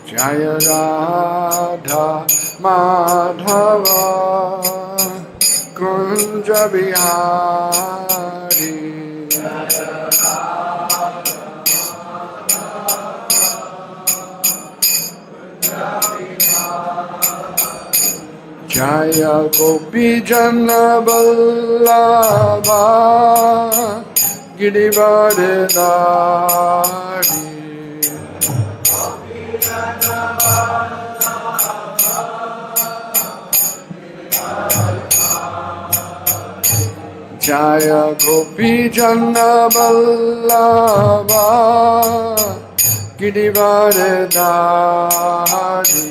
Jaya Radha Madhava Kunja Bihari Jaya Gopi Jana Vallabha Girivardhari Jaya Gopi Jana Vallabha Girivardhari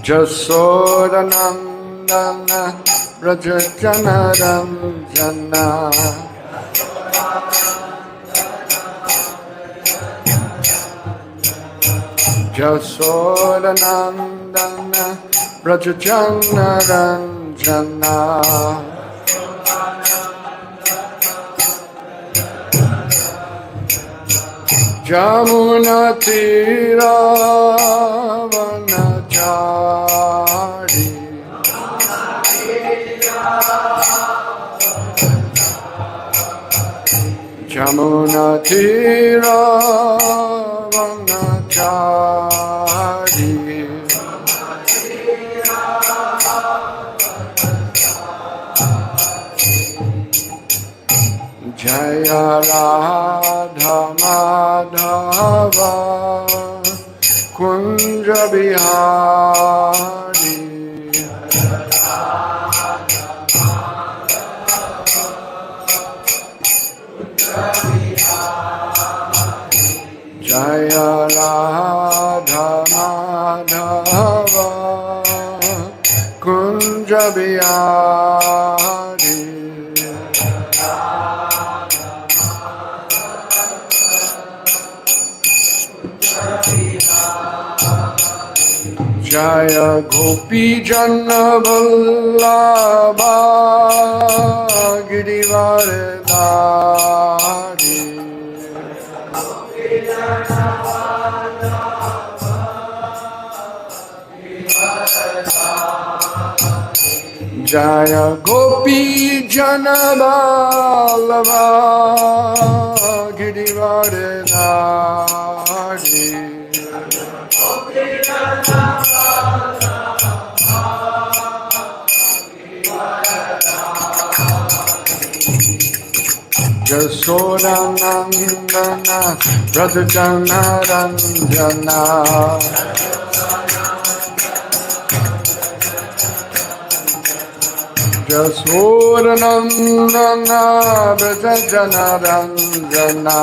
Jasoda Nandana Rajajana Ranjana Jasoda Nandana Rajajana Ranjana Jamuna Tira Vanachari Jamuna Tira Vanachari Jaya Radha Madhava Kunja Bihari Jaya Radha Madhava Kunja Bihari Jaya Gopi Jana Vallabha Girivardhari Jaya Gopi Jana Vallabha Girivardhari Jasoda Nandana Rajajana Ranjana Jasoda Nandana Rajajana Ranjana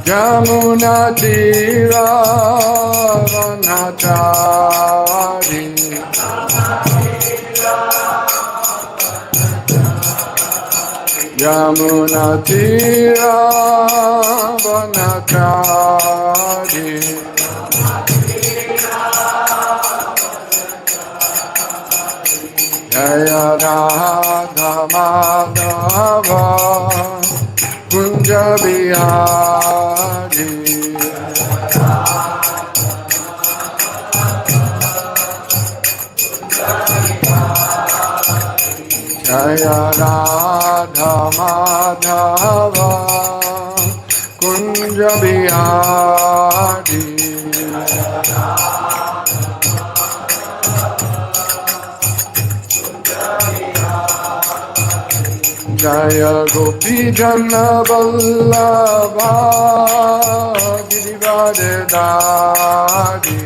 Jamuna Tira Vanachari Jamuna Tira Vanachari Jaya Radha Madhava Kunja Bihari Jaya Radha Madhava Kunja Bihari Jaya Gopi Jana Vallabha Girivardhari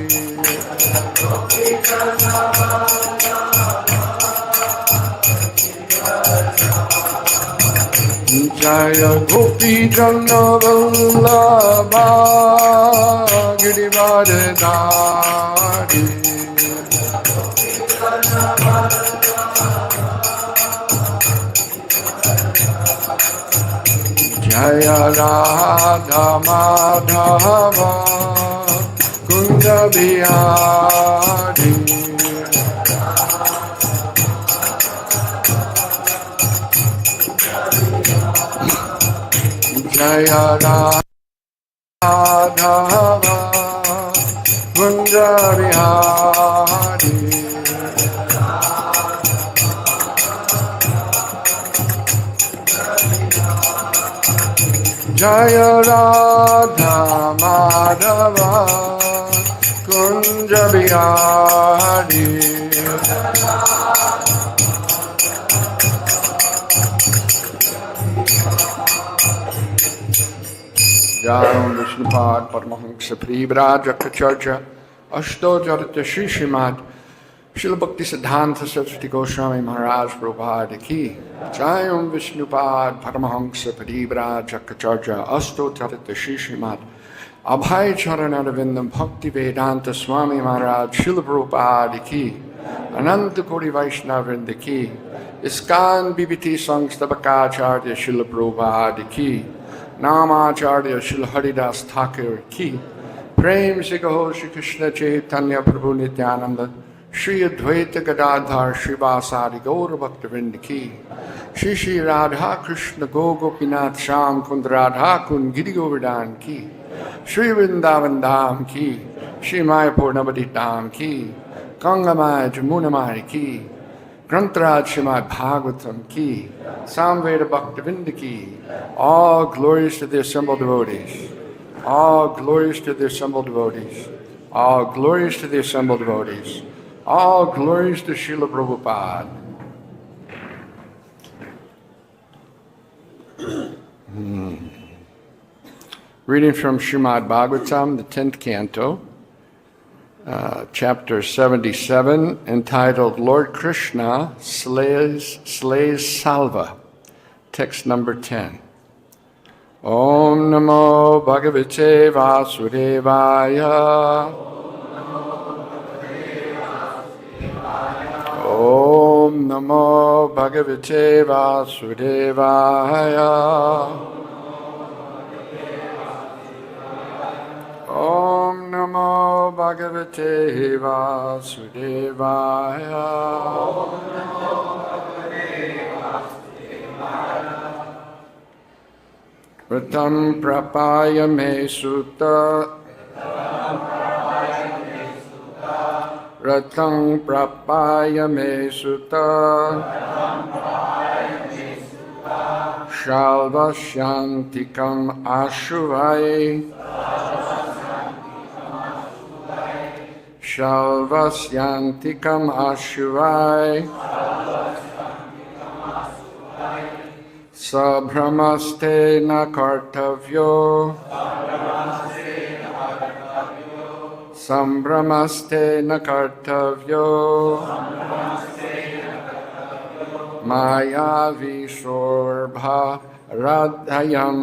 Jaya Gopi Jana Vallabha Girivardhari Jaya Radha Madhava Kunda Bihari Jaya Radha Kunda Bihari Jaya Radha Madhava Kunja Bihari Jaya Vishnupad Paramahansa Privraj Akacharya Ashto Jarata Shri Srimad Srila Bhakti Siddhanta Saraswati Goswami Maharaj Prabhupada Ki Jaya Vishnupad Paramahansa Privraj Akacharya Ashto Jarata Shri Srimad Abhay Charanarvindam Bhakti Vedanta Swami Maharaj Srila Prabhupada Ki Ananta Kori Vaishnavrinda Ki Iskan BBT Sangstabhakacharya Srila Prabhupada Ki Namacharya Srila Haridas Thakur Ki Prem Sigaho Shri Krishna Chaitanya Prabhu Nityananda Shri Advaita Gadadhar Srivasadi Gaura Bhaktivinoda Ki Shri Shri Radha Krishna Gopinath Sham Kund Radha Kund Giri Govardhan Ki Shri Vrindavan Dham Ki Shri Mayapur Navadip Dham Ki Gangamaya Jamunamaya Ki Grantaraj Srimad Bhagavatam Ki Samveda Bhaktivinoda Ki All glories to the assembled devotees. All glories to the assembled devotees. All glories to the assembled devotees. All glories to Srila Prabhupada. Reading from Srimad Bhagavatam, the 10th canto, chapter 77, entitled Lord Krishna Slays Salva, text number 10. Om Namo Bhagavate Vasudevaya. Om Namo Bhagavate Vasudevaya. Om Namo Bhagavate Vasudevaya. Pratam Prapaya Me Sutta. Ratang Prapaya Me Sutta Shalvasyantikam Ashuvai Shalvasyantikam Ashuvai Sabhramaste na kartavyo Sambramaste na kartavyo Maya Vishobha Radhayam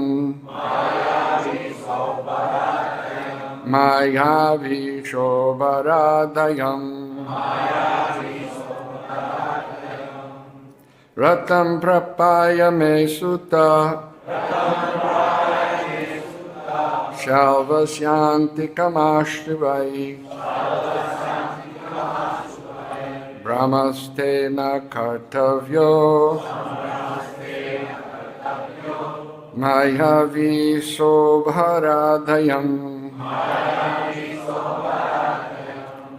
Maya Vishobha Radhayam Ratam Prapaya Me Sutta Shalvasyanti Kamashtivai Brahmaste na kartavyo Mayavi Sobharadhayam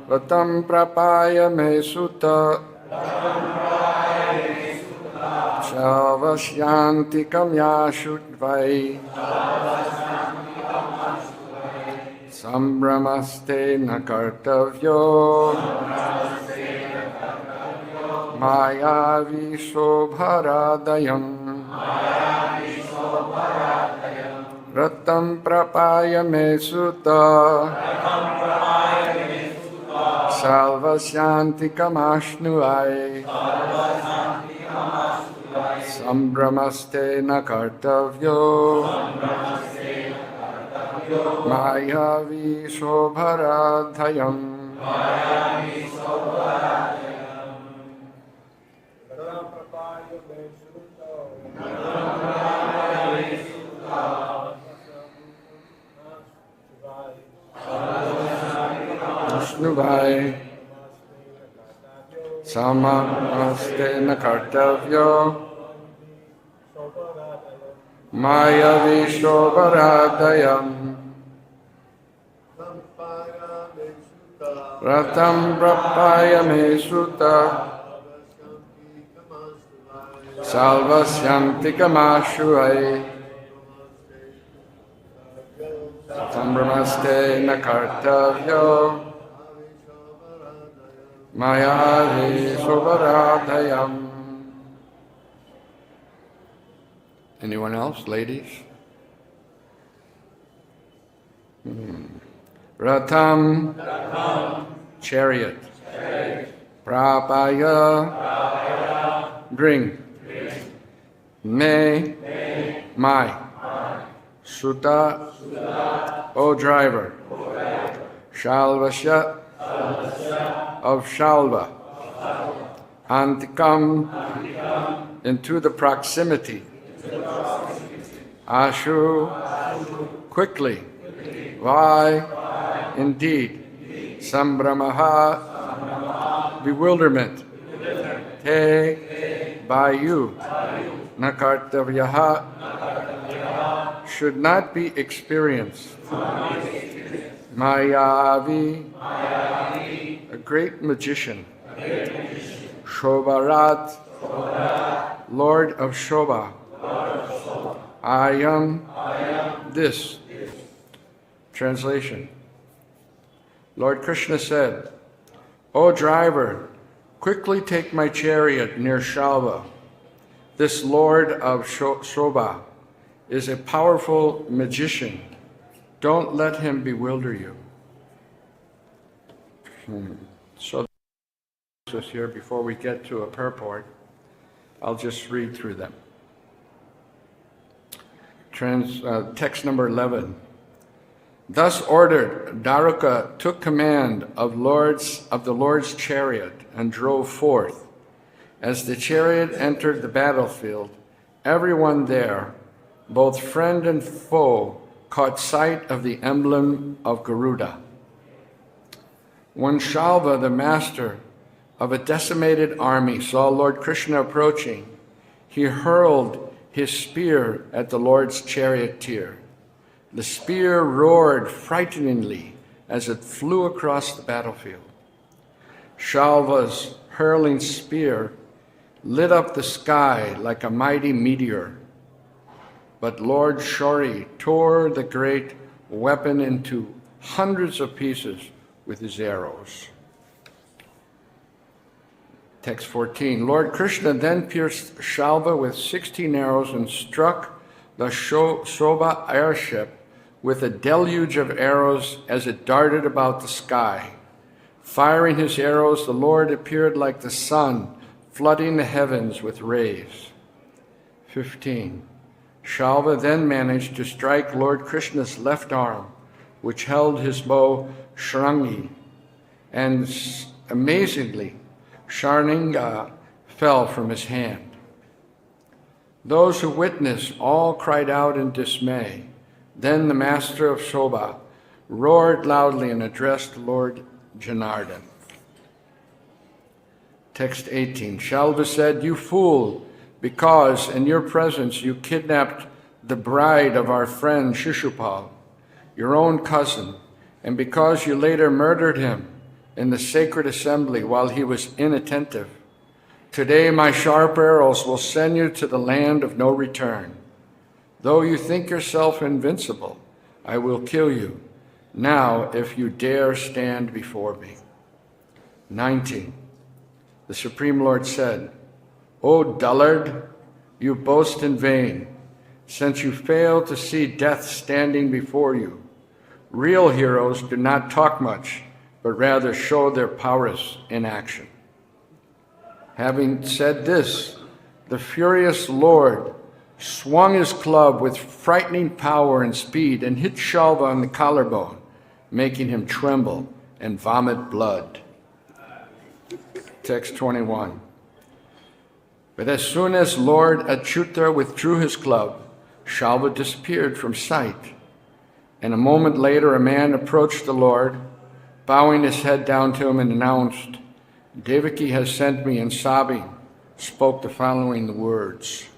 Ratam Prapaya Me Sutta Shalvasyanti Kamyashudvai Sambramaste na kartavyo Maya Vishobharadayam Ratam Prapaya Me Sutta Salvasyanti Kamashnuai Sambramaste na kartavyo Maya Vishobharadhayam Vaishnuvai Samamaste Nakartavyo Maya Vishobharadayam Ratam Prapaya Me Sutta Salvasyanti Kamashuai Sambramaste Nakartavyo Maya Vishobharadayam. Anyone else, ladies? Ratam, chariot. Prapaya, bring. Me, my. Sutta, O driver. Shalvasya, of Shalva. Antikam, into the proximity. Ashu, quickly. Vai, indeed. Sambramaha, bewilderment. Te, by you. Nakartavyaha, should not be experienced. Mayavi, a great magician. Shobharat, Lord of Shobha. I am this. Translation. Lord Krishna said, O driver, quickly take my chariot near Shalva. This Lord of Shobha is a powerful magician. Don't let him bewilder you. So this here, before we get to a purport, I'll just read through them. Text number 11. Thus ordered, Daruka took command of the Lord's chariot and drove forth. As the chariot entered the battlefield, everyone there, both friend and foe, caught sight of the emblem of Garuda. When Shalva, the master of a decimated army, saw Lord Krishna approaching, he hurled his spear at the Lord's charioteer. The spear roared frighteningly as it flew across the battlefield. Shalva's hurling spear lit up the sky like a mighty meteor. But Lord Shori tore the great weapon into hundreds of pieces with his arrows. Text 14. Lord Krishna then pierced Shalva with 16 arrows and struck the Shobha airship with a deluge of arrows as it darted about the sky. Firing his arrows, the Lord appeared like the sun, flooding the heavens with rays. 15. Shalva then managed to strike Lord Krishna's left arm, which held his bow Shrangi, and amazingly, Sharninga fell from his hand. Those who witnessed all cried out in dismay. Then the master of Shobha roared loudly and addressed Lord Janardhan. Text 18. Shalva said, You fool, because in your presence you kidnapped the bride of our friend Shishupal, your own cousin, and because you later murdered him in the sacred assembly while he was inattentive. Today my sharp arrows will send you to the land of no return. Though you think yourself invincible, I will kill you now if you dare stand before me. 19. The Supreme Lord said, O dullard, you boast in vain, since you fail to see death standing before you. Real heroes do not talk much, but rather show their prowess in action. Having said this, the furious Lord swung his club with frightening power and speed and hit Shalva on the collarbone, making him tremble and vomit blood. Text 21. But as soon as Lord Achyuta withdrew his club, Shalva disappeared from sight. And a moment later, a man approached the Lord, bowing his head down to him, and announced, "Devaki has sent me," and sobbing, spoke the following words.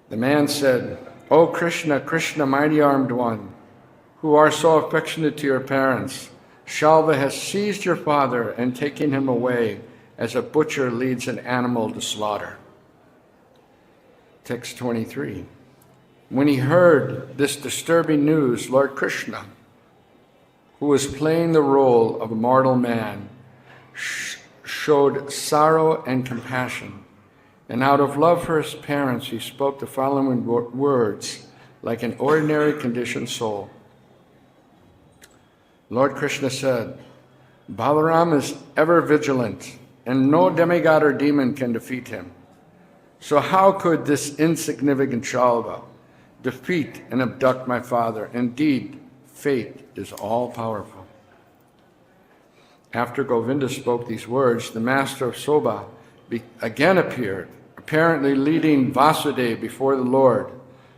The man said, "O Krishna, Krishna, mighty-armed one, who are so affectionate to your parents, Shalva has seized your father and taken him away as a butcher leads an animal to slaughter." Text 23. When he heard this disturbing news, Lord Krishna, who was playing the role of a mortal man, showed sorrow and compassion, and out of love for his parents, he spoke the following words like an ordinary conditioned soul. Lord Krishna said, "Balaram is ever vigilant, and no demigod or demon can defeat him. So how could this insignificant Shalva defeat and abduct my father? Indeed, fate is all-powerful." After Govinda spoke these words, the master of Sobha again appeared, apparently leading Vasudeva before the Lord.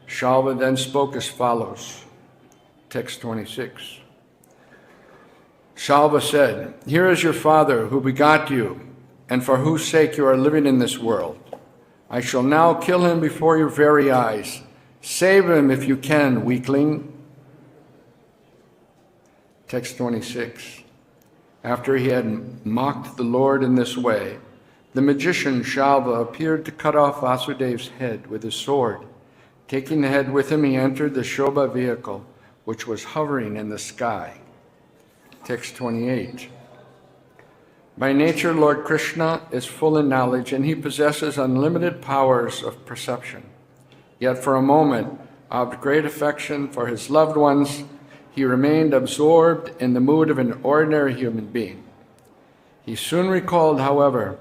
Shalva then spoke as follows. Text 26. Shalva said, "Here is your father who begot you, and for whose sake you are living in this world. I shall now kill him before your very eyes. Save him if you can, weakling." Text 26. After he had mocked the Lord in this way, the magician Shalva appeared to cut off Vasudeva's head with his sword. Taking the head with him, he entered the Shobha vehicle, which was hovering in the sky. Text 28. By nature, Lord Krishna is full in knowledge, and he possesses unlimited powers of perception. Yet for a moment, out of great affection for his loved ones, he remained absorbed in the mood of an ordinary human being. He soon recalled, however,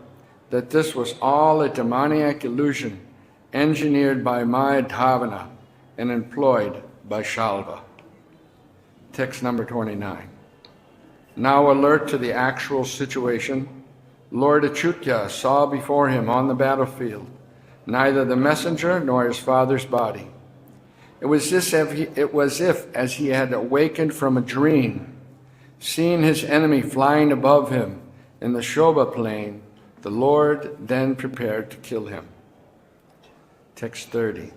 that this was all a demoniac illusion engineered by Maya Dhavana and employed by Shalva. Text number 29. Now alert to the actual situation, Lord Achyuta saw before him on the battlefield neither the messenger nor his father's body. It was if, as he had awakened from a dream, seeing his enemy flying above him in the Shobha plain, the Lord then prepared to kill him. Text 30.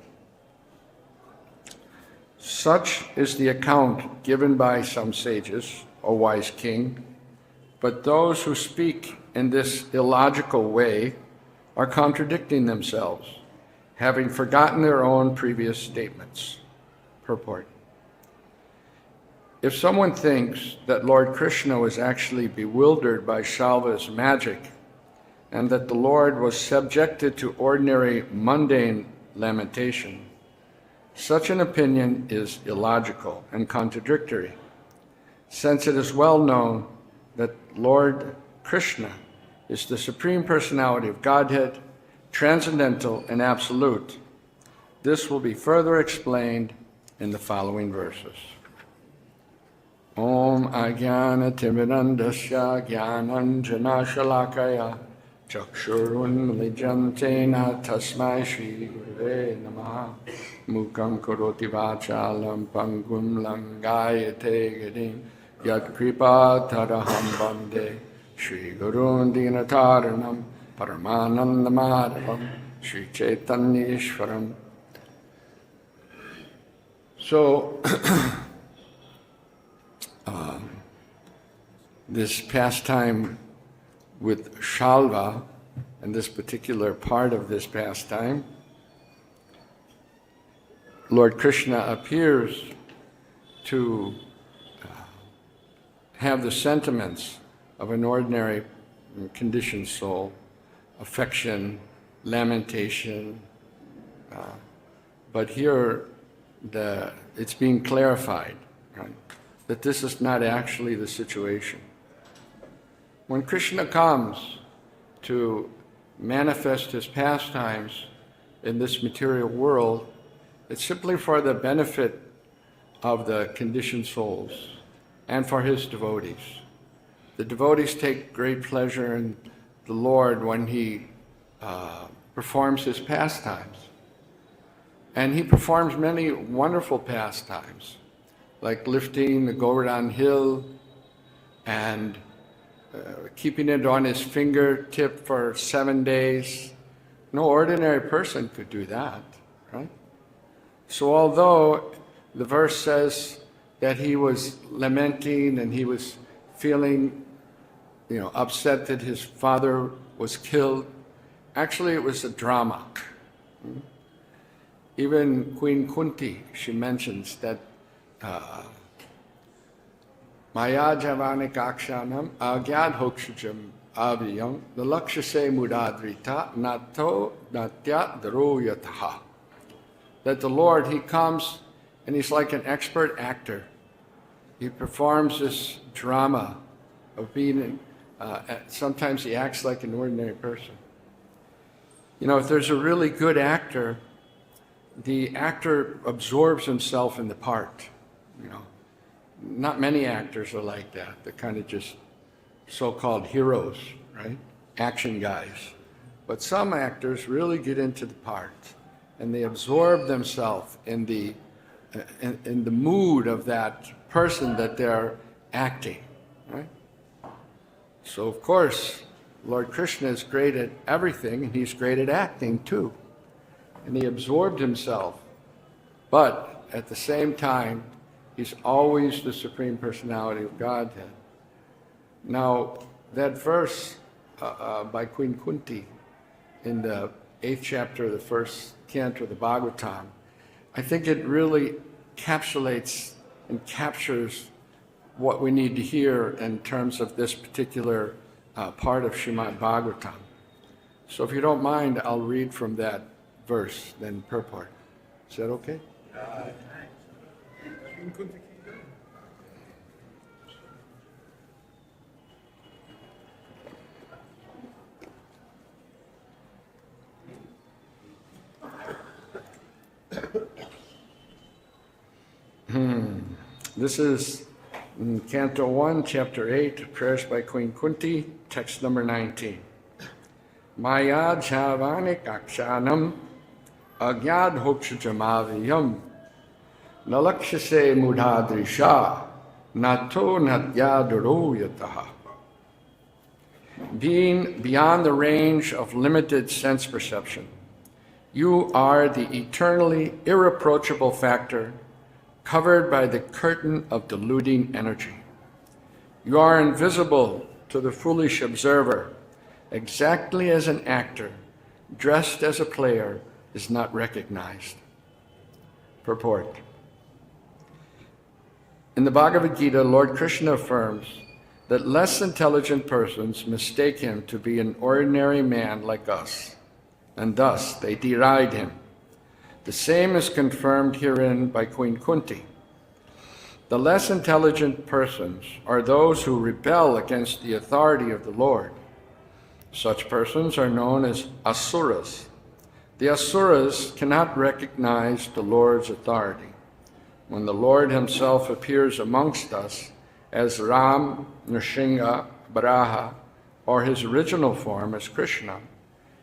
Such is the account given by some sages, O wise king, but those who speak in this illogical way are contradicting themselves, having forgotten their own previous statements. Purport. If someone thinks that Lord Krishna was actually bewildered by Shalva's magic and that the Lord was subjected to ordinary mundane lamentation, such an opinion is illogical and contradictory, since it is well known that Lord Krishna is the Supreme Personality of Godhead, transcendental and absolute. This will be further explained in the following verses. Om Ajnana Timirandasya Jnananjana Shalakaya Chakshurun Lijantena Tasmai Shri Gurave Namaha Mukam Karoti Vachalam Pangum Langayate Gadim Yat Kripa Taraham Bande Shri Gurun Dinataranam Paramananda Madhavam Shri Chaitanya Ishwaram. So, this pastime with Shalva, and this particular part of this pastime, Lord Krishna appears to have the sentiments of an ordinary conditioned soul, affection, lamentation, but here it's being clarified, right, that this is not actually the situation. When Krishna comes to manifest his pastimes in this material world, it's simply for the benefit of the conditioned souls and for his devotees. The devotees take great pleasure in the Lord when he performs his pastimes. And he performs many wonderful pastimes. like lifting the Govardhan hill and keeping it on his fingertip for 7 days. No ordinary person could do that, right? So although the verse says that he was lamenting and he was feeling, upset that his father was killed, actually it was a drama. Even Queen Kunti, she mentions that Maya Javanik Akshanam Agyad Hokshujam Aviyam the Lakshase Mudadrita Nato Natya Daroyataha. That the Lord, he comes and he's like an expert actor. He performs this drama of being, sometimes he acts like an ordinary person. If there's a really good actor, the actor absorbs himself in the part. Not many actors are like that. They're kind of just so-called heroes, right? Action guys. But some actors really get into the part, and they absorb themselves in the mood of that person that they're acting, right? So of course, Lord Krishna is great at everything, and he's great at acting too. And he absorbed himself. But at the same time, he's always the Supreme Personality of Godhead. Now, that verse by Queen Kunti in the 8th chapter of the 1st canto of the Bhagavatam, I think it really encapsulates and captures what we need to hear in terms of this particular part of Srimad Bhagavatam. So if you don't mind, I'll read from that verse, then purport. Is that okay? This is in Canto 1, Chapter 8, Prayers by Queen Kunti, text number 19. Maya javanik akshanam agyad hokshajamaviyam nalakshase mudhadrisha nato natyadaro yataha. Being beyond the range of limited sense perception, you are the eternally irreproachable factor covered by the curtain of deluding energy. You are invisible to the foolish observer, exactly as an actor dressed as a player is not recognized. Purport. In the Bhagavad Gita, Lord Krishna affirms that less intelligent persons mistake him to be an ordinary man like us, and thus they deride him. The same is confirmed herein by Queen Kunti. The less intelligent persons are those who rebel against the authority of the Lord. Such persons are known as asuras. The asuras cannot recognize the Lord's authority. When the Lord himself appears amongst us as Ram, Nrsimha, Varaha, or his original form as Krishna,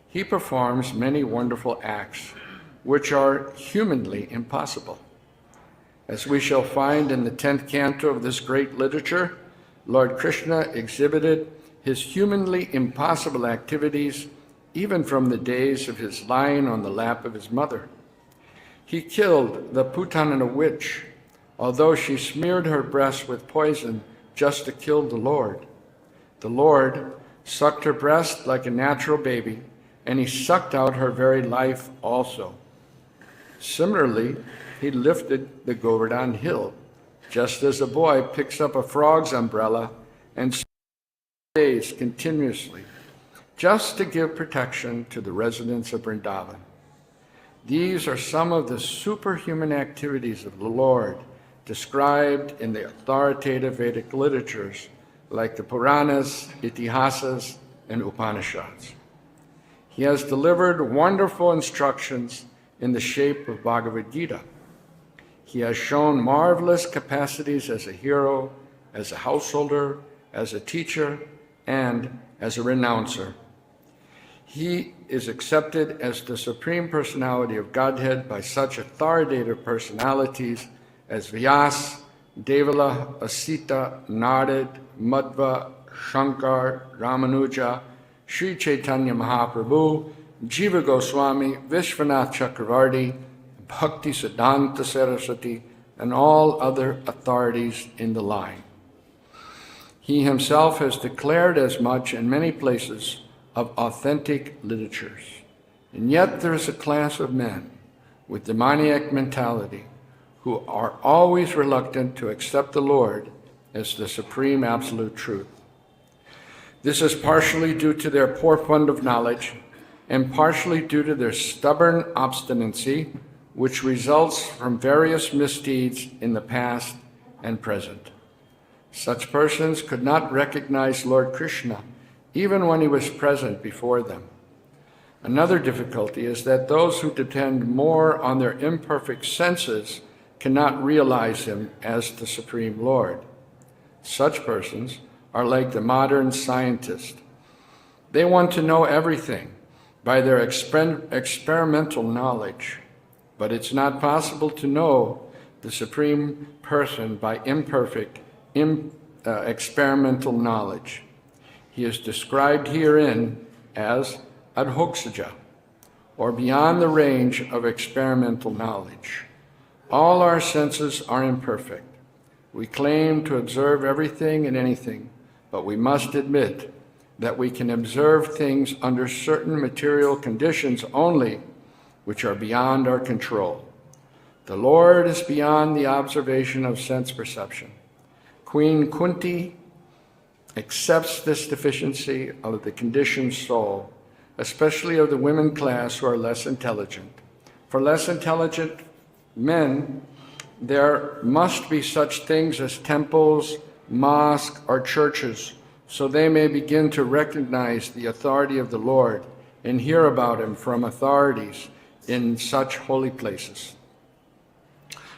he performs many wonderful acts which are humanly impossible. As we shall find in the 10th canto of this great literature, Lord Krishna exhibited his humanly impossible activities even from the days of his lying on the lap of his mother. He killed the Putana witch, although she smeared her breast with poison just to kill the Lord. The Lord sucked her breast like a natural baby, and he sucked out her very life also. Similarly, he lifted the Govardhan hill, just as a boy picks up a frog's umbrella and stays continuously, just to give protection to the residents of Vrindavan. These are some of the superhuman activities of the Lord described in the authoritative Vedic literatures like the Puranas, Itihasas, and Upanishads. He has delivered wonderful instructions in the shape of Bhagavad Gita. He has shown marvelous capacities as a hero, as a householder, as a teacher, and as a renouncer. He is accepted as the Supreme Personality of Godhead by such authoritative personalities as Vyas, Devala, Asita, Narad, Madhva, Shankar, Ramanuja, Sri Chaitanya Mahaprabhu, Jiva Goswami, Vishwanath Chakravarti, Bhakti Siddhanta Saraswati, and all other authorities in the line. He himself has declared as much in many places of authentic literatures. And yet there is a class of men with demoniac mentality who are always reluctant to accept the Lord as the supreme absolute truth. This is partially due to their poor fund of knowledge and partially due to their stubborn obstinacy, which results from various misdeeds in the past and present. Such persons could not recognize Lord Krishna even when he was present before them. Another difficulty is that those who depend more on their imperfect senses cannot realize him as the Supreme Lord. Such persons are like the modern scientist. They want to know everything by their experimental knowledge, but it's not possible to know the Supreme Person by imperfect experimental knowledge. He is described herein as adhoksaja, or beyond the range of experimental knowledge. All our senses are imperfect. We claim to observe everything and anything, but we must admit that we can observe things under certain material conditions only, which are beyond our control. The Lord is beyond the observation of sense perception. Queen Kunti accepts this deficiency of the conditioned soul, especially of the women class who are less intelligent. For less intelligent men, there must be such things as temples, mosques, or churches, so they may begin to recognize the authority of the Lord and hear about him from authorities in such holy places.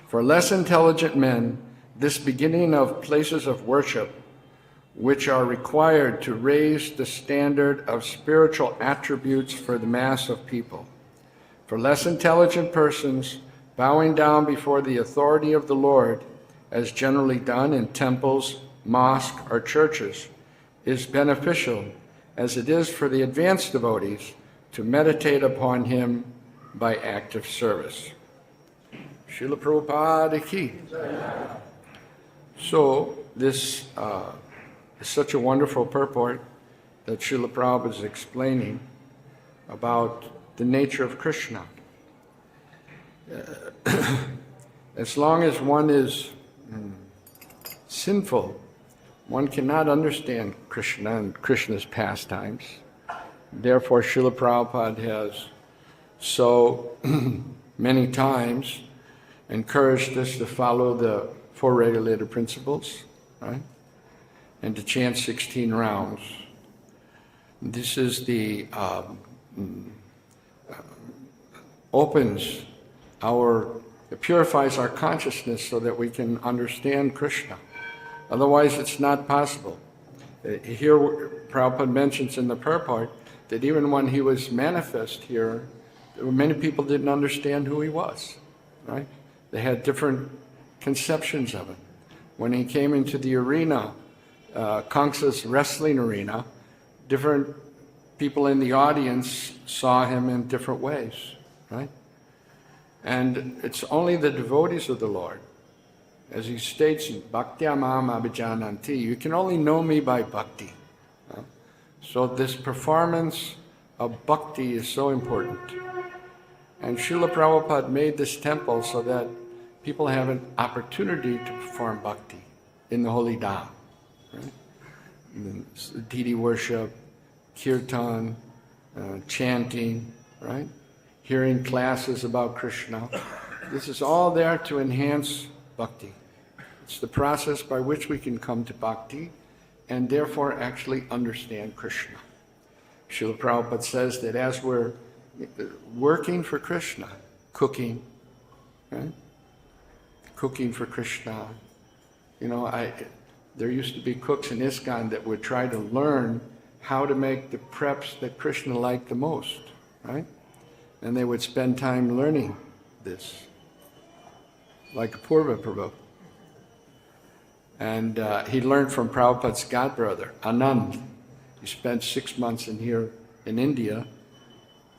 For less intelligent men, this beginning of places of worship, which are required to raise the standard of spiritual attributes for the mass of people. For less intelligent persons, bowing down before the authority of the Lord, as generally done in temples, mosques, or churches, is beneficial, as it is for the advanced devotees to meditate upon him by active service. Srila Prabhupada ki. So this is such a wonderful purport that Srila Prabhupada is explaining about the nature of Krishna. As long as one is sinful, one cannot understand Krishna and Krishna's pastimes. Therefore, Srila Prabhupada has so many times encouraged us to follow the four regulated principles, right? And to chant 16 rounds. This is the it purifies our consciousness so that we can understand Krishna. Otherwise, it's not possible. Here, Prabhupada mentions in the purport that even when he was manifest here, many people didn't understand who he was, right? They had different conceptions of him. When he came into the arena, Kamsa's wrestling arena, different people in the audience saw him in different ways, right? And it's only the devotees of the Lord, as he states in Bhaktya Mam Abhijananti, you can only know me by bhakti. So this performance of bhakti is so important. And Srila Prabhupada made this temple so that people have an opportunity to perform bhakti in the holy Dham. Right? Deity worship, kirtan, chanting, right? Hearing classes about Krishna. This is all there to enhance bhakti. It's the process by which we can come to bhakti and therefore actually understand Krishna. Srila Prabhupada says that as we're working for Krishna, cooking, right? Cooking for Krishna. You know, there used to be cooks in ISKCON that would try to learn how to make the preps that Krishna liked the most, right? And they would spend time learning this, like Purva Prabhu. And he learned from Prabhupada's godbrother, Anand. He spent 6 months here in India,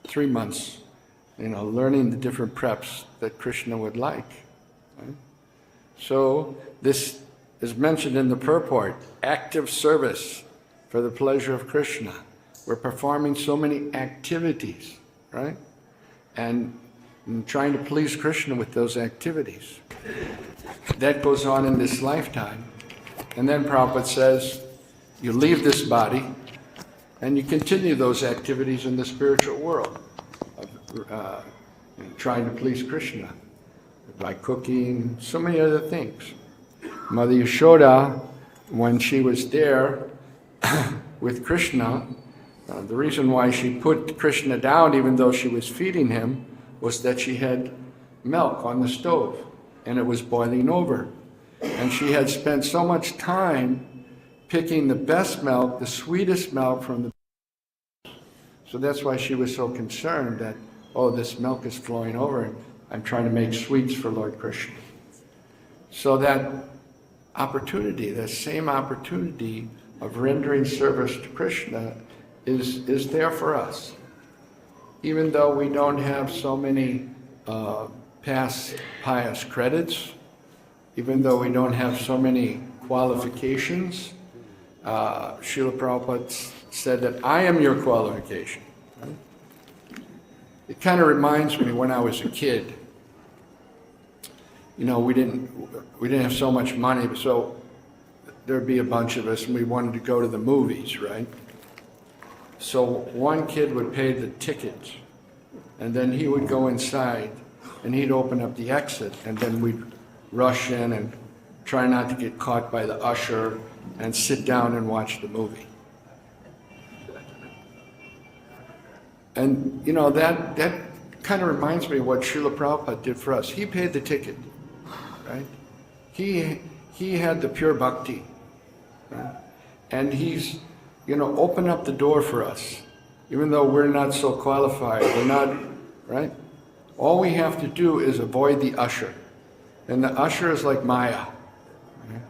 3 months, learning the different preps that Krishna would like. Right? So this is mentioned in the purport, active service for the pleasure of Krishna. We're performing so many activities, right? And trying to please Krishna with those activities. That goes on in this lifetime. And then Prabhupada says, you leave this body and you continue those activities in the spiritual world, trying to please Krishna by cooking, so many other things. Mother Yashoda, when she was there with Krishna, the reason why she put Krishna down, even though she was feeding him, was that she had milk on the stove and it was boiling over. And she had spent so much time picking the best milk, the sweetest milk from the... So that's why she was so concerned that, oh, this milk is flowing over and I'm trying to make sweets for Lord Krishna. So that opportunity, that same opportunity of rendering service to Krishna is there for us. Even though we don't have so many past pious credits, even though we don't have so many qualifications, Srila Prabhupada said that I am your qualification. Right? It kind of reminds me when I was a kid. We didn't have so much money, so there'd be a bunch of us and we wanted to go to the movies, right? So one kid would pay the ticket and then he would go inside and he'd open up the exit and then we'd rush in and try not to get caught by the usher and sit down and watch the movie. And that kind of reminds me of what Srila Prabhupada did for us. He paid the ticket, right? He had the pure bhakti, right? And he's opened up the door for us, even though we're not so qualified, we're not, right? All we have to do is avoid the usher. And the usher is like Maya. Right?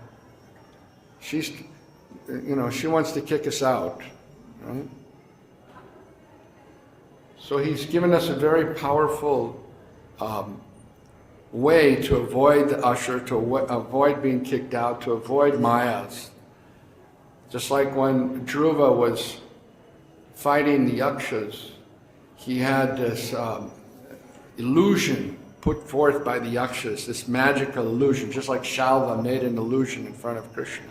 She's, she wants to kick us out, right? So he's given us a very powerful way to avoid the usher, to avoid being kicked out, to avoid Mayas. Just like when Dhruva was fighting the Yakshas, he had this illusion put forth by the Yakshas, this magical illusion, just like Shalva made an illusion in front of Krishna.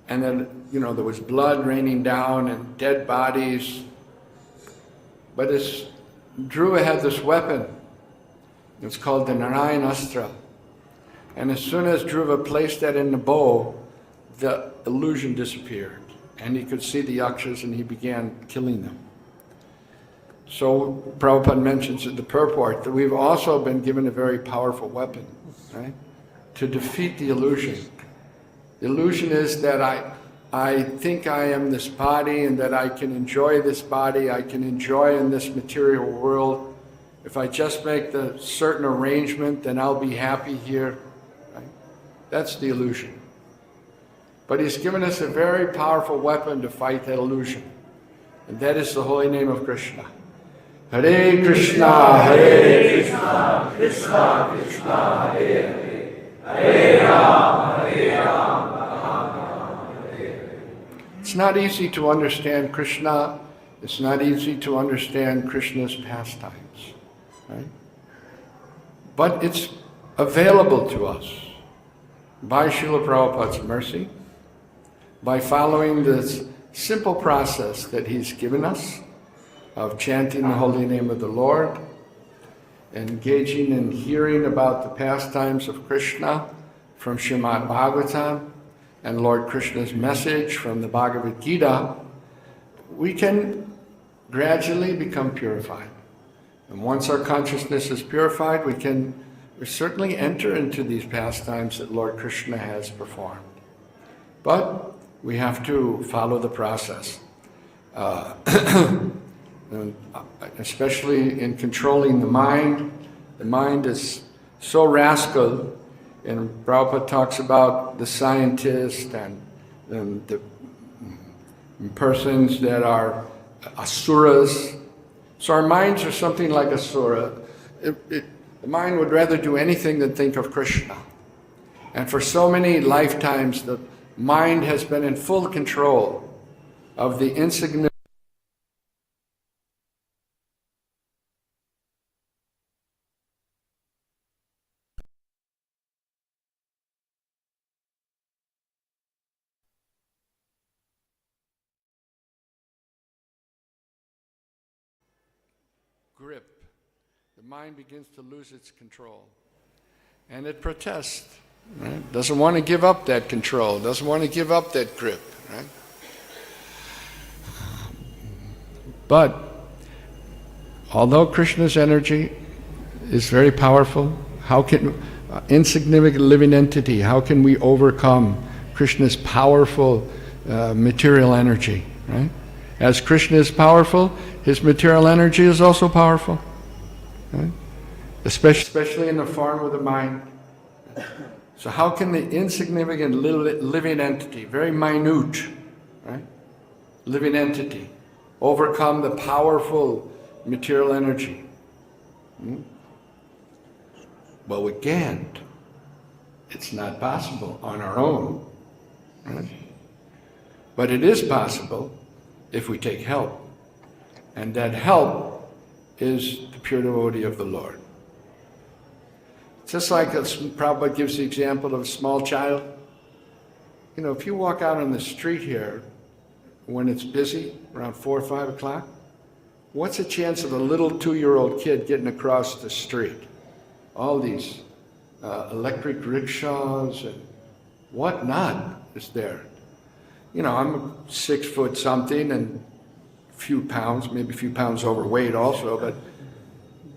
And then, there was blood raining down and dead bodies. But Dhruva had this weapon. It's called the Narayanastra. And as soon as Dhruva placed that in the bow, the illusion disappeared. And he could see the Yakshas and he began killing them. So Prabhupada mentions in the purport that we've also been given a very powerful weapon, right? To defeat the illusion. The illusion is that I think I am this body and that I can enjoy this body, I can enjoy in this material world. If I just make the certain arrangement, then I'll be happy here. Right? That's the illusion. But he's given us a very powerful weapon to fight that illusion. And that is the holy name of Krishna. Hare Krishna, Hare Krishna, Krishna Krishna, Hare Hare, Hare Rama, Hare Rama, Rama Rama, Hare Hare. It's not easy to understand Krishna. It's not easy to understand Krishna's pastimes, right? But it's available to us by Srila Prabhupada's mercy, by following this simple process that he's given us of chanting the holy name of the Lord, engaging in hearing about the pastimes of Krishna from Srimad Bhagavatam and Lord Krishna's message from the Bhagavad Gita, we can gradually become purified. And once our consciousness is purified, we certainly enter into these pastimes that Lord Krishna has performed. But we have to follow the process. Especially in controlling the mind. The mind is so rascal, And Prabhupada talks about the scientists and the persons that are asuras. So our minds are something like asura. The mind would rather do anything than think of Krishna. And for so many lifetimes, the mind has been in full control of the insignificant grip. The mind begins to lose its control. And it protests, right? Doesn't want to give up that control, doesn't want to give up that grip, right? But although Krishna's energy is very powerful, how can insignificant living entity, how can we overcome Krishna's powerful material energy, right? As Krishna is powerful, his material energy is also powerful, right? Especially in the form of the mind. So how can the insignificant living entity, very minute, right, living entity, overcome the powerful material energy? Well, we can't. It's not possible on our own, right? But it is possible if we take help. And that help is the pure devotee of the Lord. Just like Prabhupada gives the example of a small child. You know, if you walk out on the street here when it's busy, around 4 or 5 o'clock, what's the chance of a little 2-year-old kid getting across the street? All these electric rickshaws and whatnot is there. You know, I'm 6 foot something and a few pounds, maybe a few pounds overweight also, but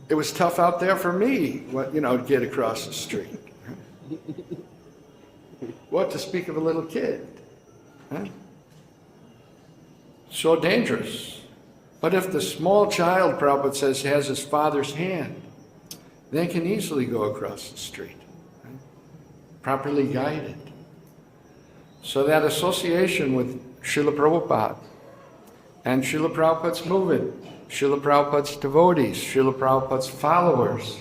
it was tough out there for me, you know, to get across the street. What to speak of a little kid? Huh? So dangerous. But if the small child, Prabhupada says, has his father's hand, they can easily go across the street, right? Properly guided. So that association with Srila Prabhupada and Srila Prabhupada's movement, Srila Prabhupada's devotees, Srila Prabhupada's followers,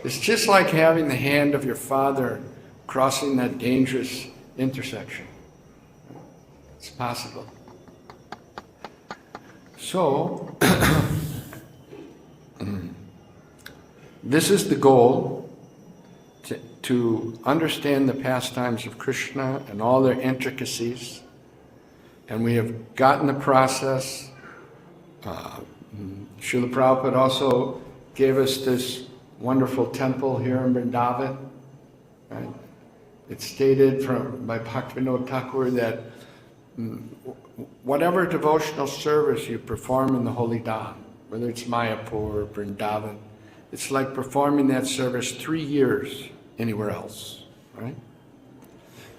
it's just like having the hand of your father crossing that dangerous intersection. It's possible. So, this is the goal, to understand the pastimes of Krishna and all their intricacies. And we have gotten the process. Srila Prabhupada also gave us this wonderful temple here in Vrindavan. Right? It's stated by Bhaktivinoda Thakur that whatever devotional service you perform in the Holy Dham, whether it's Mayapur or Vrindavan, it's like performing that service 3 years anywhere else, right?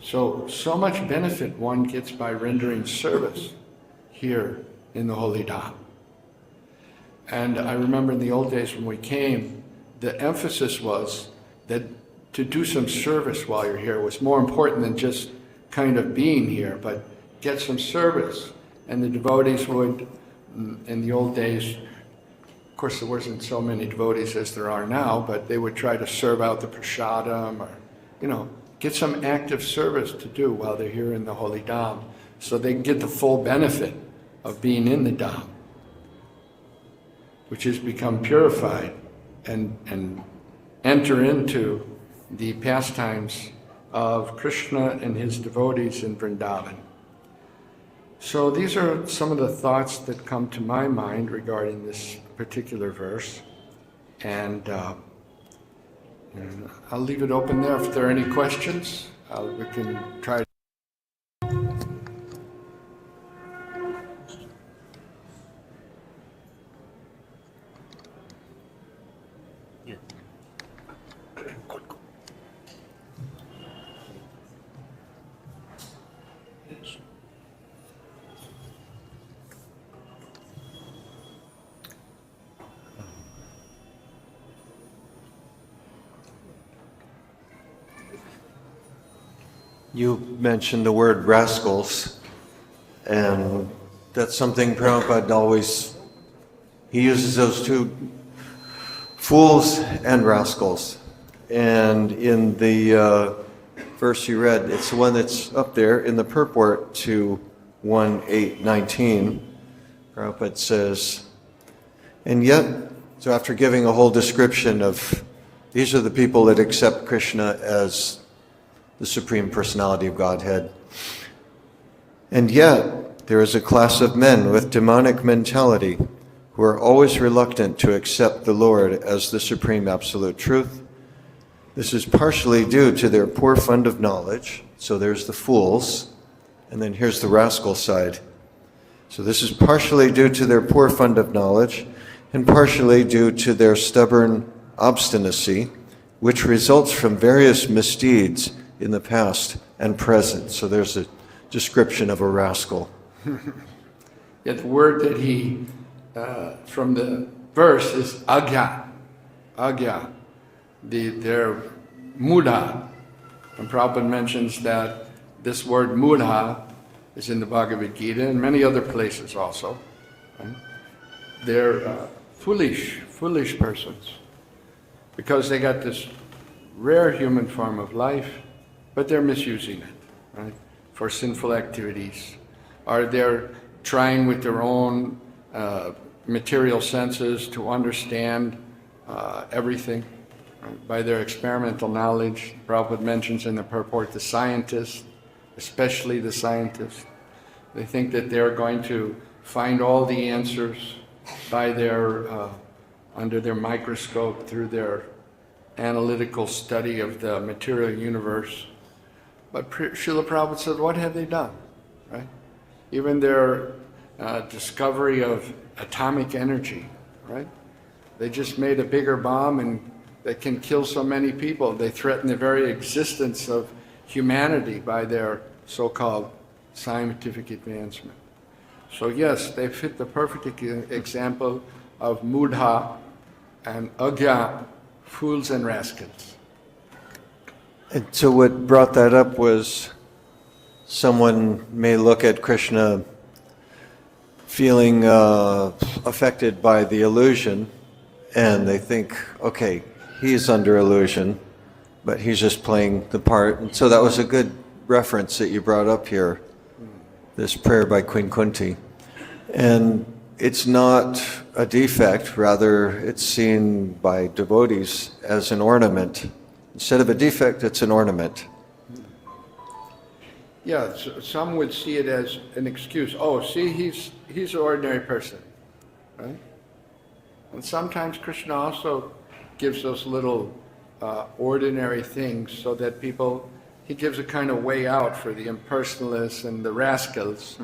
So much benefit one gets by rendering service here in the Holy Dham. And I remember in the old days when we came, the emphasis was that to do some service while you're here was more important than just kind of being here, but get some service. And the devotees would, in the old days, of course there wasn't so many devotees as there are now, but they would try to serve out the prasadam or, you know, get some active service to do while they're here in the Holy Dham, so they can get the full benefit of being in the Dham, which has become purified, and enter into the pastimes of Krishna and his devotees in Vrindavan. So these are some of the thoughts that come to my mind regarding this particular verse. And I'll leave it open there. If there are any questions, we can try to. You mentioned the word rascals, and that's something Prabhupada always, he uses those two, fools and rascals. And in the verse you read, it's the one that's up there in the purport to 1:8:19. Prabhupada says, and yet, so after giving a whole description of, these are the people that accept Krishna as the Supreme Personality of Godhead. And yet, there is a class of men with demonic mentality who are always reluctant to accept the Lord as the Supreme Absolute Truth. This is partially due to their poor fund of knowledge. So there's the fools, and then here's the rascal side. So this is partially due to their poor fund of knowledge, and partially due to their stubborn obstinacy, which results from various misdeeds in the past and present. So there's a description of a rascal. Yeah, the word that he, from the verse is agya. Agya. Their mudha. And Prabhupada mentions that this word mudha is in the Bhagavad Gita and many other places also. Right? They're foolish persons. Because they got this rare human form of life, but they're misusing it, right, for sinful activities. Or they're trying with their own material senses to understand everything, right, by their experimental knowledge. Prabhupada mentions in the purport the scientists, especially the scientists. They think that they're going to find all the answers by their, under their microscope, through their analytical study of the material universe. But Srila Prabhupada said, what have they done? Right? Even their discovery of atomic energy, right? They just made a bigger bomb and that can kill so many people. They threaten the very existence of humanity by their so-called scientific advancement. So yes, they fit the perfect example of mudha and agya, fools and rascals. And so what brought that up was someone may look at Krishna feeling affected by the illusion, and they think, okay, he's under illusion, but he's just playing the part. And so that was a good reference that you brought up here, this prayer by Queen Kunti. And it's not a defect, rather it's seen by devotees as an ornament. Instead of a defect, it's an ornament. Yeah, so some would see it as an excuse. Oh, see, he's an ordinary person, right? And sometimes Krishna also gives those little ordinary things so that people, he gives a kind of way out for the impersonalists and the rascals,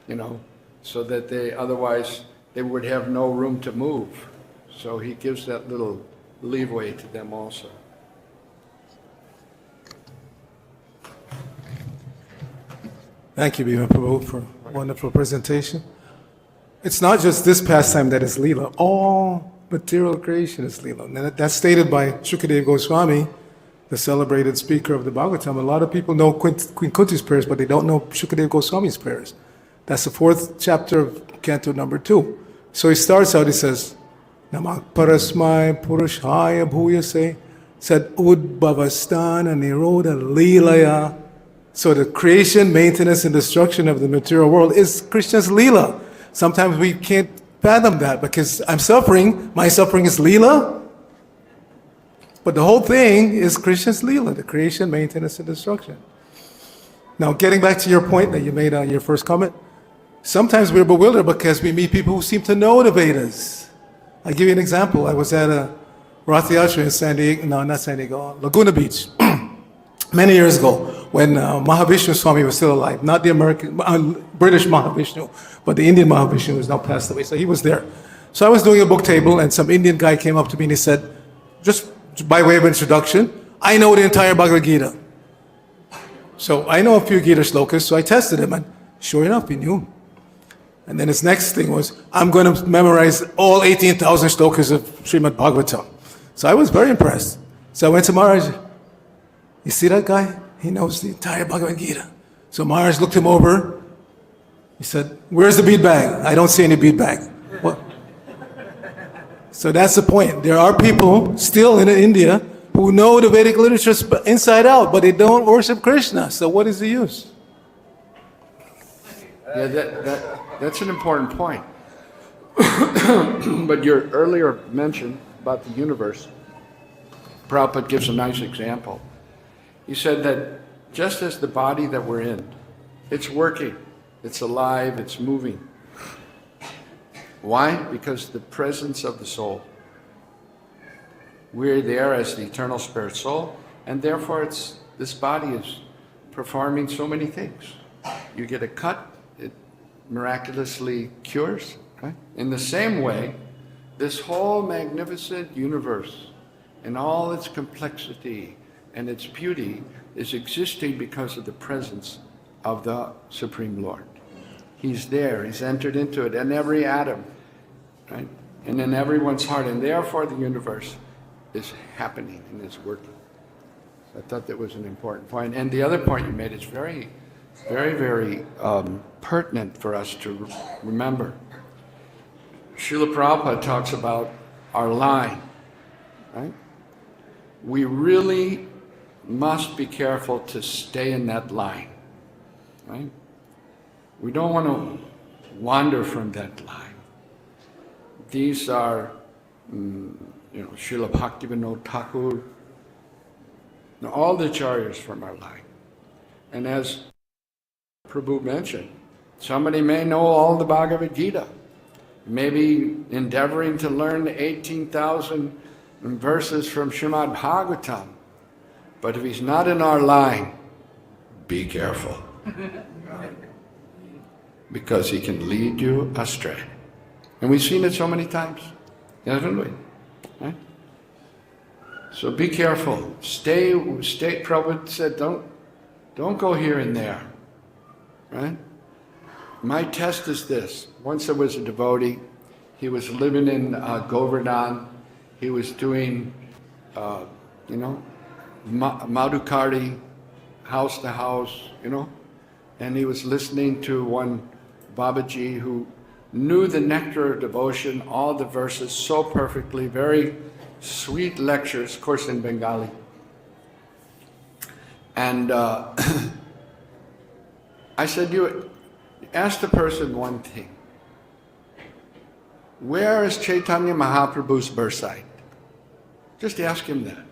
you know, so that otherwise they would have no room to move. So he gives that little leeway to them also. Thank you, Bhima Prabhu, for a wonderful presentation. It's not just this pastime that is Leela. All material creation is Leela. And that's stated by Shukadeva Goswami, the celebrated speaker of the Bhagavatam. A lot of people know Queen Kunti's prayers, but they don't know Shukadeva Goswami's prayers. That's the 4th chapter of Canto number 2. So he starts out, he says, Namak Parasmai Purushaya Bhuyase, said Udbhavastana Nirodha Leelaya. So the creation, maintenance, and destruction of the material world is Krishna's Leela. Sometimes we can't fathom that because I'm suffering, my suffering is Leela. But the whole thing is Krishna's Leela, the creation, maintenance, and destruction. Now, getting back to your point that you made on your first comment, sometimes we're bewildered because we meet people who seem to know the Vedas. I'll give you an example. I was at a Rath Yatra in San Diego, no, not San Diego, Laguna Beach, many years ago when Mahavishnu Swami was still alive, not the American, British Mahavishnu, but the Indian Mahavishnu who has now passed away. So he was there. So I was doing a book table and some Indian guy came up to me and he said, just by way of introduction, I know the entire Bhagavad Gita. So I know a few Gita shlokas, so I tested him and sure enough, he knew. And then his next thing was, I'm going to memorize all 18,000 shlokas of Srimad Bhagavatam. So I was very impressed. So I went to Maharaj, you see that guy? he knows the entire Bhagavad Gita. So Maharaj looked him over. He said, where's the bead bag? I don't see any bead bag. What? So that's the point. There are people still in India who know the Vedic literature inside out, but they don't worship Krishna. So what is the use? Yeah, that's an important point. But your earlier mention about the universe, Prabhupada gives a nice example. He said that just as the body that we're in, it's working, it's alive, it's moving. Why? Because the presence of the soul. We're there as the eternal spirit soul, and therefore this body is performing so many things. You get a cut, it miraculously cures. Right? In the same way, this whole magnificent universe and all its complexity and its beauty is existing because of the presence of the Supreme Lord. He's there, he's entered into it, and every atom, right? And in everyone's heart, and therefore the universe is happening and is working. So I thought that was an important point. And the other point you made is very, very, very pertinent for us to remember. Srila Prabhupada talks about our line, right? We really must be careful to stay in that line, right? We don't want to wander from that line. These are, Srila Bhaktivinoda Thakur, all the acharyas from our line. And as Prabhu mentioned, somebody may know all the Bhagavad Gita, maybe endeavoring to learn the 18,000 verses from Srimad Bhagavatam. But if he's not in our line, be careful. Because he can lead you astray. And we've seen it so many times, haven't we? Right? So be careful. Stay. Prabhupada said, don't go here and there. Right? My test is this. Once there was a devotee. He was living in Govardhan. He was doing, Madhukari, house to house, and he was listening to one Babaji who knew the nectar of devotion, all the verses so perfectly, very sweet lectures, of course in Bengali. And I said, you ask the person one thing. Where is Chaitanya Mahaprabhu's birth site? Just ask him that.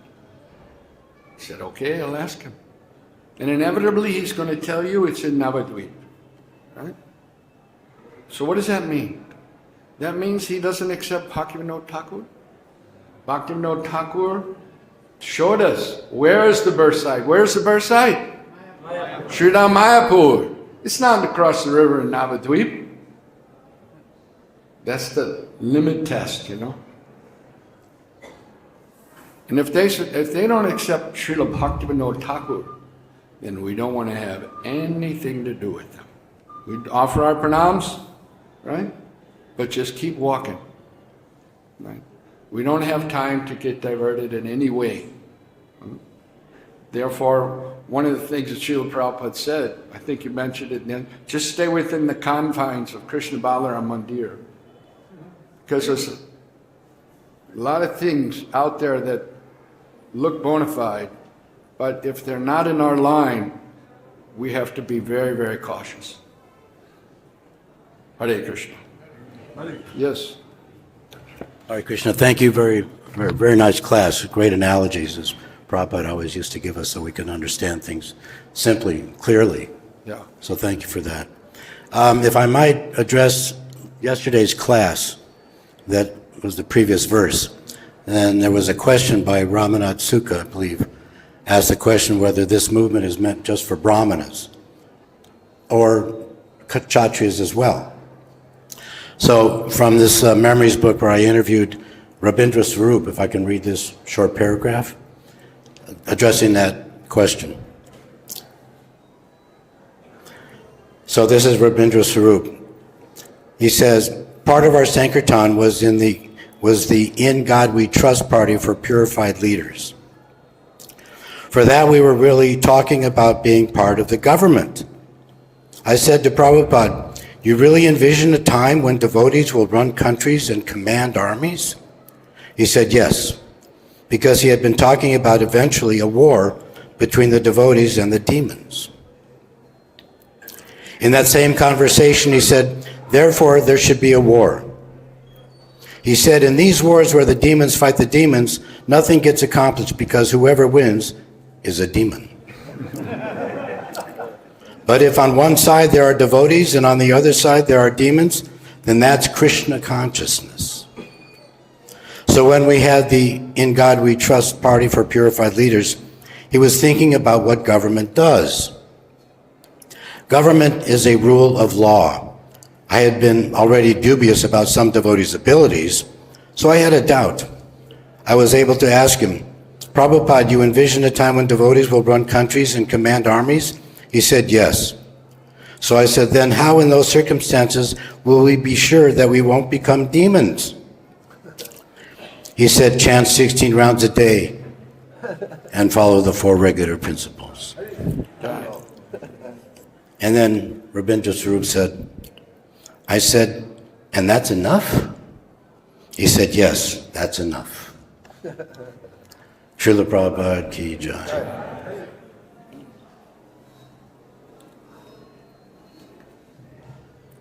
He said, okay, I'll ask him. And inevitably he's going to tell you it's in Navadvip. Right? So what does that mean? That means he doesn't accept Bhaktivinoda Thakur. Bhaktivinoda Thakur showed us where is the birth site. Where's the birth site? Sridham Mayapur. It's not across the river in Navadvip. That's the limit test, And if they don't accept Srila Bhaktivinoda Thakur, then we don't want to have anything to do with them. We offer our pranams, right? But just keep walking, right? We don't have time to get diverted in any way. Therefore, one of the things that Srila Prabhupada said, I think you mentioned it then, just stay within the confines of Krishna Balaram Mandir. Because there's a lot of things out there that look bona fide, but if they're not in our line, we have to be very, very cautious. Hare Krishna. Yes. Hare Krishna. Thank you. Very, very, very nice class. Great analogies, as Prabhupada always used to give us so we can understand things simply, clearly. Yeah. So thank you for that. If I might address yesterday's class, that was the previous verse. And there was a question by Ramanath Sukha, I believe, asked the question whether this movement is meant just for Brahmanas or Kshatriyas as well. So from this memories book where I interviewed Rabindra Swarup, if I can read this short paragraph, addressing that question. So this is Rabindra Swarup. He says, part of our Sankirtan was the In God We Trust party for purified leaders. For that, we were really talking about being part of the government. I said to Prabhupada, you really envision a time when devotees will run countries and command armies? He said yes, because he had been talking about eventually a war between the devotees and the demons. In that same conversation, he said, therefore, there should be a war. He said, in these wars where the demons fight the demons, nothing gets accomplished because whoever wins is a demon. But if on one side there are devotees and on the other side there are demons, then that's Krishna consciousness. So when we had the In God We Trust Party for Purified Leaders, he was thinking about what government does. Government is a rule of law. I had been already dubious about some devotees' abilities, so I had a doubt. I was able to ask him, Prabhupada, you envision a time when devotees will run countries and command armies? He said yes. So I said, then how in those circumstances will we be sure that we won't become demons? He said, chant 16 rounds a day and follow the 4 regular principles. And then Rabindra Swarup said, I said, and that's enough? He said, yes, that's enough. Srila Prabhupada ki jai.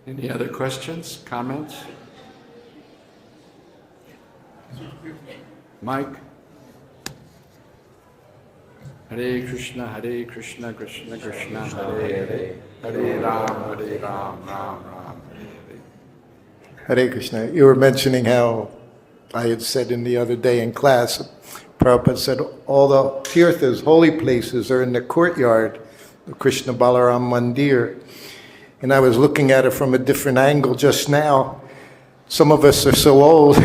Any other questions, comments? Mike? Hare Krishna, Krishna Krishna, Hare Hare, Hare Ram, Ram Ram, Hare Hare Krishna. You were mentioning how I had said in the other day in class, Prabhupada said all the tirthas, holy places, are in the courtyard of Krishna Balaram Mandir. And I was looking at it from a different angle just now. Some of us are so old,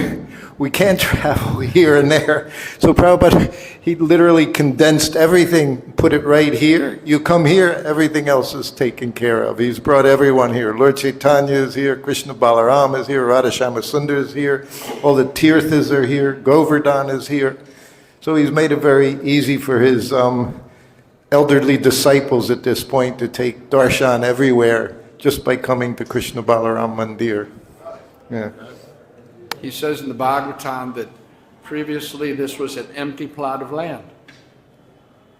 we can't travel here and there. So Prabhupada, he literally condensed everything, put it right here. You come here, everything else is taken care of. He's brought everyone here. Lord Chaitanya is here, Krishna Balaram is here, Radha Shyamasundar is here, all the tirthas are here, Govardhan is here. So he's made it very easy for his elderly disciples at this point to take darshan everywhere just by coming to Krishna Balaram Mandir. Yeah. He says in the Bhagavatam that previously this was an empty plot of land.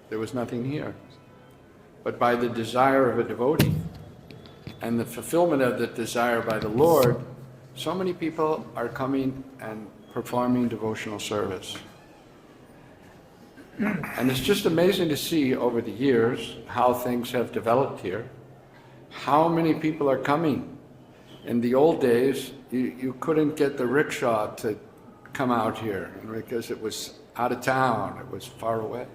There was nothing here. But by the desire of a devotee and the fulfillment of that desire by the Lord, so many people are coming and performing devotional service. And it's just amazing to see over the years how things have developed here. How many people are coming? In the old days, you couldn't get the rickshaw to come out here because it was out of town, it was far away.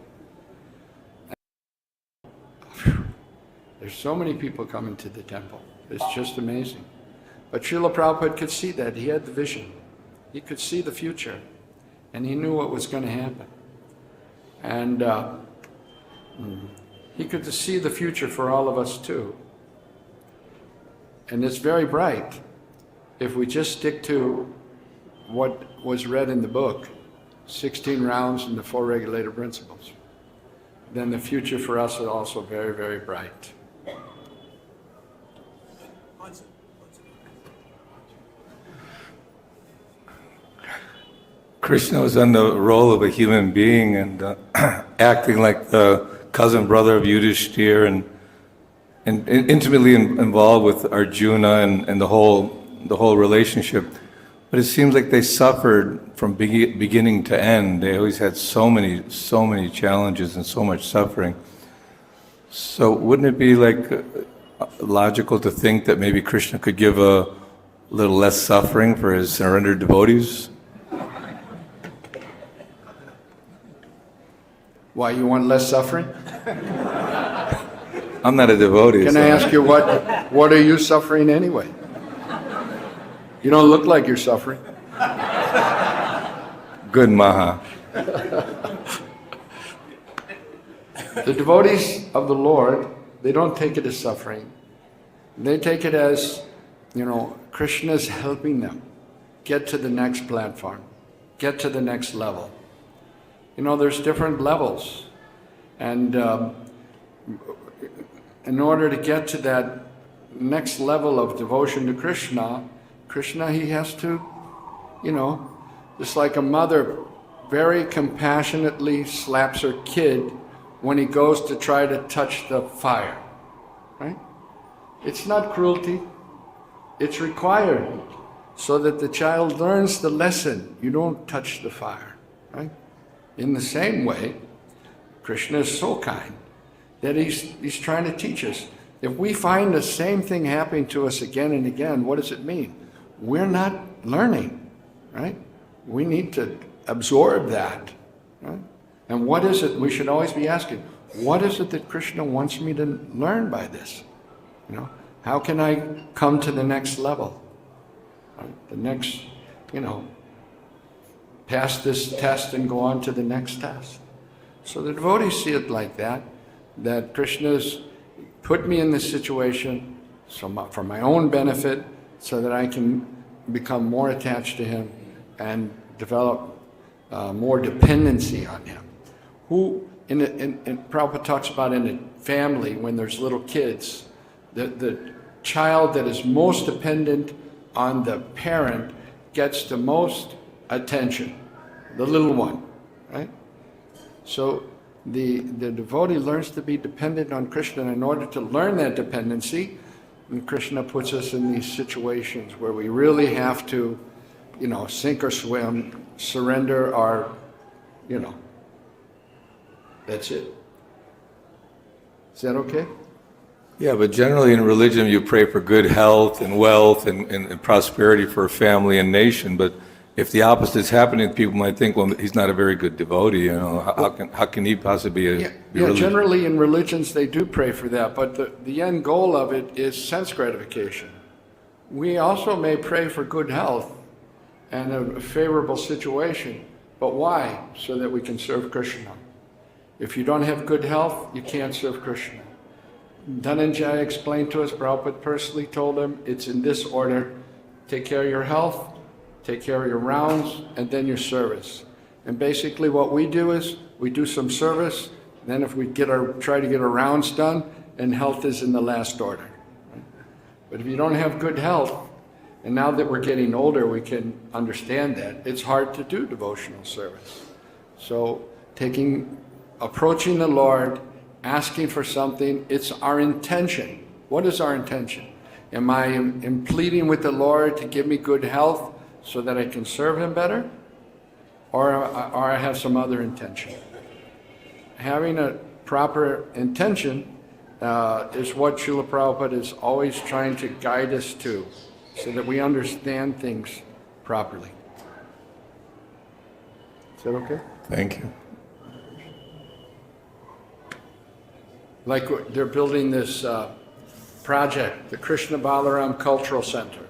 There's so many people coming to the temple. It's just amazing. But Srila Prabhupada could see that. He had the vision. He could see the future. And he knew what was going to happen. And he could see the future for all of us too. And it's very bright if we just stick to what was read in the book, 16 rounds and the 4 regulator principles. Then the future for us is also very, very bright. Krishna was in the role of a human being and acting like the cousin brother of Yudhishthir and intimately involved with Arjuna and the whole relationship. But it seems like they suffered from beginning to end. They always had so many challenges and so much suffering. So wouldn't it be like logical to think that maybe Krishna could give a little less suffering for his surrendered devotees? Why, you want less suffering? I'm not a devotee. Can I ask you what are you suffering anyway? You don't look like you're suffering. Good Maha. The devotees of the Lord, they don't take it as suffering. They take it as, Krishna's helping them get to the next platform, get to the next level. There's different levels. And in order to get to that next level of devotion to Krishna, he has to, just like a mother very compassionately slaps her kid when he goes to try to touch the fire, right? It's not cruelty, it's required so that the child learns the lesson. You don't touch the fire, right? In the same way, Krishna is so kind that he's trying to teach us. If we find the same thing happening to us again and again, what does it mean? We're not learning, right? We need to absorb that, right? And what is it? We should always be asking, what is it that Krishna wants me to learn by this? How can I come to the next level? Right? The next, pass this test and go on to the next test. So the devotees see it like that Krishna's put me in this situation for my own benefit so that I can become more attached to him and develop more dependency on him. Prabhupada talks about in a family when there's little kids, the child that is most dependent on the parent gets the most attention, the little one, right? So the devotee learns to be dependent on Krishna. In order to learn that dependency, and Krishna puts us in these situations where we really have to, sink or swim, surrender our, that's it. Is that okay? Yeah, but generally in religion you pray for good health and wealth and prosperity for a family and nation. But if the opposite is happening, people might think, well, he's not a very good devotee. How can he possibly be religious? Generally in religions they do pray for that, but the end goal of it is sense gratification. We also may pray for good health and a favorable situation, but why? So that we can serve Krishna. If you don't have good health, you can't serve Krishna. Dhananjaya explained to us, Prabhupada personally told him, it's in this order. Take care of your health, take care of your rounds, and then your service. And basically what we do is, we do some service, then if we try to get our rounds done, and health is in the last order. But if you don't have good health, and now that we're getting older, we can understand that, it's hard to do devotional service. So approaching the Lord, asking for something, it's our intention. What is our intention? Am I pleading with the Lord to give me good health so that I can serve him better? Or I have some other intention? Having a proper intention is what Srila Prabhupada is always trying to guide us to, so that we understand things properly. Is that okay? Thank you. Like they're building this project, the Krishna Balaram Cultural Center.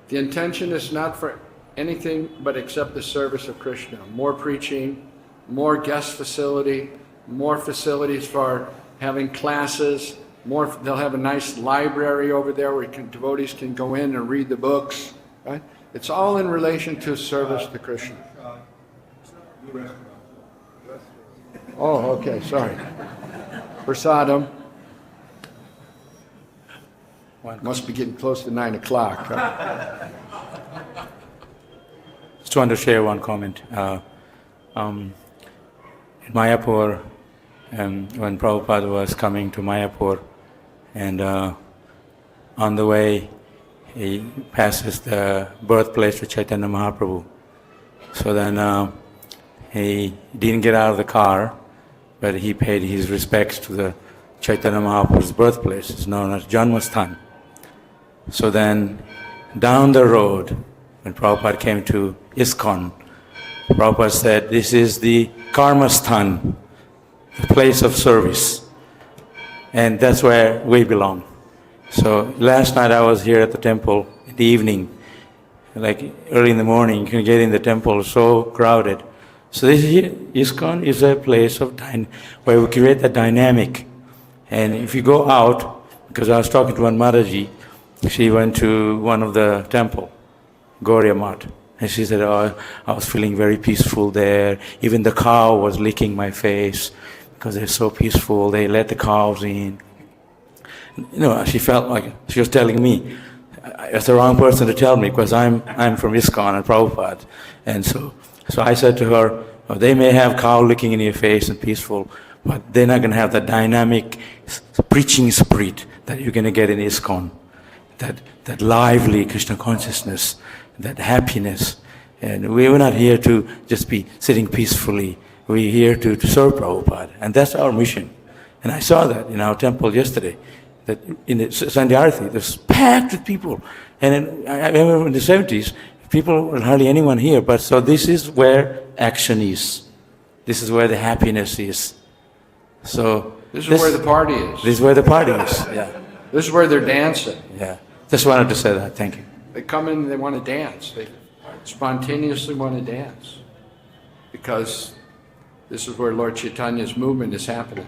The intention is not for anything but except the service of Krishna. More preaching, more guest facility, more facilities for having classes, they'll have a nice library over there where devotees can go in and read the books, right? It's all in relation to service to Krishna. Oh, okay, sorry. Prasadam. Must be getting close to 9 o'clock. Huh? Just want to share one comment. In Mayapur, when Prabhupada was coming to Mayapur, and on the way he passes the birthplace of Chaitanya Mahaprabhu. So then he didn't get out of the car, but he paid his respects to the Chaitanya Mahaprabhu's birthplace. It's known as Janmasthan. So then down the road, when Prabhupada came to ISKCON, Prabhupada said, this is the Karmasthan, the place of service. And that's where we belong. So last night I was here at the temple in the evening, like early in the morning, you can get in the temple, so crowded. So this here, ISKCON is a place of where we create a dynamic. And if you go out, because I was talking to one Mataji, she went to one of the temple, Gauriya Mat, and she said, oh, I was feeling very peaceful there. Even the cow was licking my face because they're so peaceful. They let the cows in. She felt like she was telling me, it's the wrong person to tell me because I'm from ISKCON and Prabhupada. And so I said to her, they may have cow licking in your face and peaceful, but they're not going to have the dynamic preaching spirit that you're going to get in ISKCON. That lively Krishna consciousness, that happiness. And we were not here to just be sitting peacefully. We're here to serve Prabhupada. And that's our mission. And I saw that in our temple yesterday. That in the Sunday Arati, it was packed with people. And I remember in the 70s, people, hardly anyone here. But so this is where action is. This is where the happiness is. So This is where the party is. This is where the party is, yeah. This is where they're dancing. Yeah. Just wanted to say that. Thank you. They come in, they want to dance. They spontaneously want to dance. Because this is where Lord Chaitanya's movement is happening.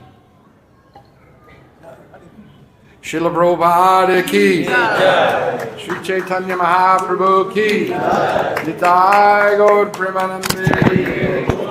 Srila Prabhupada ki, Sri Chaitanya Mahaprabhu ki, Nitai Gaur Premanande.